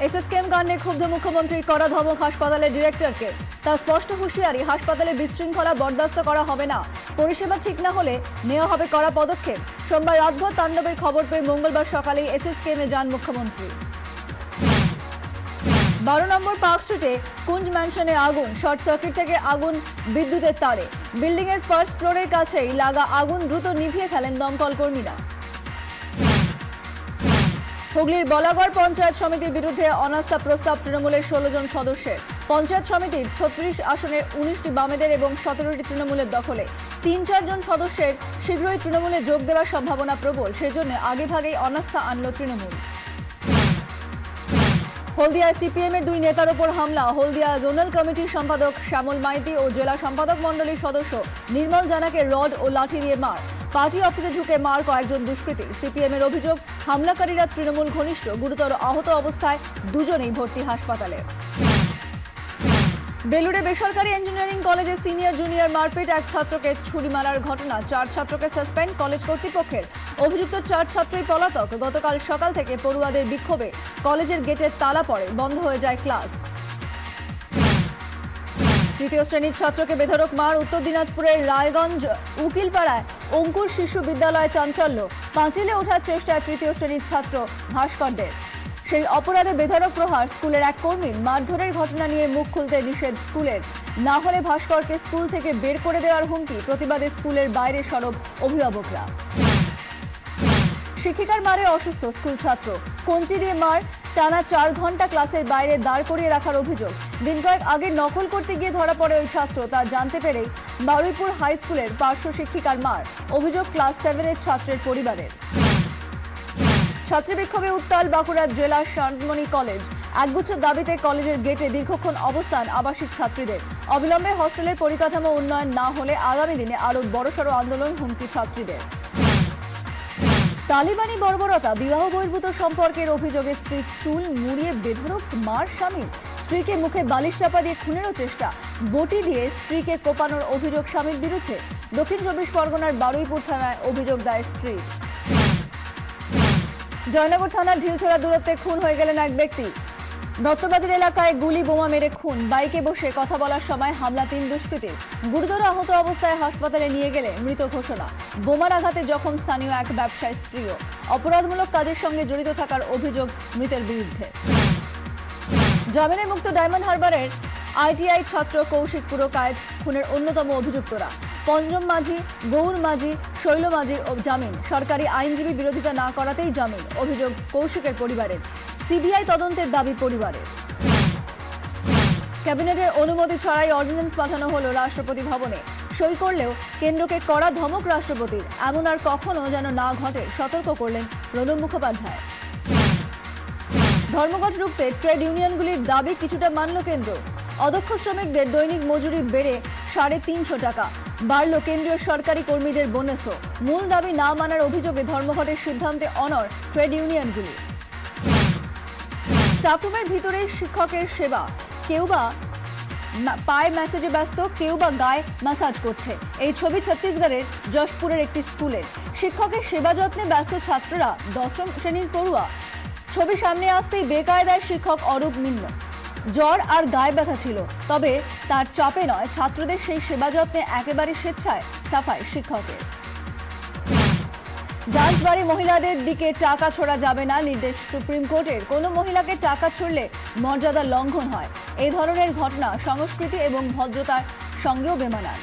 SSKM কাণ্ডে ক্ষুব্ধ মুখ্যমন্ত্রীর কড়া ধমক হাসপাতালের ডিরেক্টরকে। তার স্পষ্ট হুঁশিয়ারি, হাসপাতালে বিশৃঙ্খলা বরদাস্ত করা হবে না, পরিষেবা ঠিক না হলে নেওয়া হবে কড়া পদক্ষেপ। সোমবার রাতভর তাণ্ডবের খবর পেয়ে মঙ্গলবার সকালেই এসএসকেএমে যান মুখ্যমন্ত্রী। 12 নম্বর পার্ক স্ট্রিটে কুঞ্জ ম্যানশনে আগুন, শর্ট সার্কিট থেকে আগুন বিদ্যুতের তারে। বিল্ডিং এর ফার্স্ট ফ্লোরের কাছেই লাগা আগুন দ্রুত নিভিয়ে ফেলেন দমকল কর্মীরা। হুগলির বলাগড় পঞ্চায়েত সমিতির বিরুদ্ধে অনাস্থা প্রস্তাব তৃণমূলের 16 জন সদস্যের। পঞ্চায়েত সমিতির 36 আসনের 19টি বামেদের এবং 17টি তৃণমূলের দখলে। 3-4 জন সদস্যের শীঘ্রই তৃণমূলে যোগ দেওয়ার সম্ভাবনা প্রবল, সেজন্য আগেভাগেই অনাস্থা আনল তৃণমূল। হলদিয়ায় সিপিএম এর দুই নেতার ওপর হামলা। হলদিয়া জোনাল কমিটির সম্পাদক শ্যামল মাইতি ও জেলা সম্পাদক মণ্ডলীর সদস্য নির্মল জানাকে রড ও লাঠি দিয়ে মার। পার্টি অফিসে ঢুকে মার কয়েকজন দুষ্কৃতী। সিপিএম এর অভিযোগ, হামলাকারীরা তৃণমূল ঘনিষ্ঠ। গুরুতর আহত অবস্থায় দুজনেই ভর্তি হাসপাতালে। বেলুড়ে বেসরকারি ইঞ্জিনিয়ারিং কলেজে সিনিয়র জুনিয়র মারপিট, এক ছাত্রকে ছুরি মারার ঘটনা। 4 ছাত্রকে সাসপেন্ড কলেজ কর্তৃপক্ষের। অভিযুক্ত 4 ছাত্রই পলাতক। গতকাল সকাল থেকে পড়ুয়াদের বিক্ষোভে কলেজের গেটের তালা পড়ে, বন্ধ হয়ে যায় ক্লাস। তৃতীয় শ্রেণীর ছাত্রকে বেধড়ক মার। উত্তর দিনাজপুরের রায়গঞ্জ উকিলপাড়ায় অঙ্কুর শিশু বিদ্যালয়ে চাঞ্চল্য। পাঁচিলে ওঠার চেষ্টায় তৃতীয় শ্রেণীর ছাত্র ভাস্করদের। সেই অপরাধে বেধড়ক প্রহার। স্কুলের এক কর্মীর মারধরের ঘটনা নিয়ে মুখ খুলতে নিষেধ স্কুলের। না হলে ভাস্করকে স্কুল থেকে বের করে দেওয়ার হুমকি। প্রতিবাদে স্কুলের বাইরে সরব অভিভাবকরা। শিক্ষিকার মারে অসুস্থ স্কুল ছাত্র। কঞ্চি দিয়ে মার, টানা 4 ঘন্টা ক্লাসের বাইরে দাঁড় করিয়ে রাখার অভিযোগ। দিন কয়েক আগে নকল করতে গিয়ে ধরা পড়ে ওই ছাত্র। তা জানতে পেরেই বারুইপুর হাই স্কুলের পার্শ্ব শিক্ষিকার মার। অভিযোগ ক্লাস 7-এর ছাত্রের পরিবারের। ছাত্রী বিক্ষোভে উত্তাল বাঁকুড়া জেলা শান্তমণি কলেজ। একগুচ্ছ দাবিতে কলেজের গেটে দীর্ঘক্ষণ অবস্থান আবাসিক ছাত্রীদের। অবিলম্বে হস্টেলের পরিকাঠামো উন্নয়ন না হলে আগামী দিনে আরো বড়সড় আন্দোলন, হুমকি ছাত্রীদের। তালিবানি বর্বরতা, বিবাহ বহির্ভূত সম্পর্কের অভিযোগে স্ত্রী চুল মুড়িয়ে বেধড়ক মার স্বামী। স্ত্রীকে মুখে বালিশ চাপা দিয়ে খুনেরও চেষ্টা। বটি দিয়ে স্ত্রীকে কোপানোর অভিযোগ স্বামীর বিরুদ্ধে। দক্ষিণ 24 পরগনার বারুইপুর থানায় অভিযোগ দায়ের স্ত্রী। জয়নগর থানার ঢিলছড়া দূরত্বে খুন হয়ে গেলেন এক ব্যক্তি। দত্তবাজার এলাকায় গুলি বোমা মেরে খুন। বাইকে বসে কথা বলার সময় হামলা 3 দুষ্কৃতীর। গুরুতর আহত অবস্থায় হাসপাতালে নিয়ে গেলে মৃত ঘোষণা। বোমার আঘাতে জখম স্থানীয় এক ব্যবসায়ী স্ত্রীও। অপরাধমূলক কাজের সঙ্গে জড়িত থাকার অভিযোগ মৃতের বিরুদ্ধে। জামিনে মুক্ত ডায়মন্ড হারবারের আইটিআই ছাত্র কৌশিক পুরকায়েত খুনের অন্যতম অভিযুক্তরা। পঞ্চম মাঝি, গৌর মাঝি, শৈল মাঝির জামিন। সরকারি আইনজীবী বিরোধিতা না করাতেই জামিন, অভিযোগ কৌশিকের পরিবারের। সিবিআই তদন্তের দাবি পরিবারের। ক্যাবিনেটের অনুমতি ছাড়াই অর্ডিন্যান্স পাঠানো হলো রাষ্ট্রপতি ভবনে। সই করলেও কেন্দ্রকে কড়া ধমক রাষ্ট্রপতির। এমন আর কখনো যেন না ঘটে, সতর্ক করলেন প্রণব মুখোপাধ্যায়। ধর্মঘট রুখতে ট্রেড ইউনিয়নগুলির দাবি কিছুটা মানল কেন্দ্র। অদক্ষ শ্রমিকদের দৈনিক মজুরি বেড়ে 350 টাকা। বাড়ল কেন্দ্রীয় সরকারি কর্মীদের বোনাসও। মূল দাবি না মানার অভিযোগে ধর্মঘটের সিদ্ধান্তে অনড় ট্রেড ইউনিয়নগুলি। স্টাফরুমের ভিতরে শিক্ষকের সেবা। কেউ বা পায়ে ম্যাসেজে ব্যস্ত, কেউ বা গায়ে ম্যাসাজ করছে। এই ছবি ছত্তিশগড়ের যশপুরের একটি স্কুলের। শিক্ষকের সেবা যত্নে ব্যস্ত ছাত্ররা, 10ম শ্রেণীর পড়ুয়া। ছবি সামনে আসতেই বেকায়দায় শিক্ষক অরূপ মিন্ন। জ্বর আর গায়ে ব্যথা ছিল, তবে তার চাপে নয়, ছাত্রদের সেই সেবা যত্নে একেবারে স্বেচ্ছায় সাফাই শিক্ষকের। ডান্স বারে মহিলাদের দিকে টাকা ছোড়া যাবে না, নির্দেশ সুপ্রিম কোর্টের। কোনো মহিলাকে টাকা ছুড়লে মর্যাদা লঙ্ঘন হয়। এই ধরনের ঘটনা সংস্কৃতি এবং ভদ্রতার সঙ্গেও বেমানান।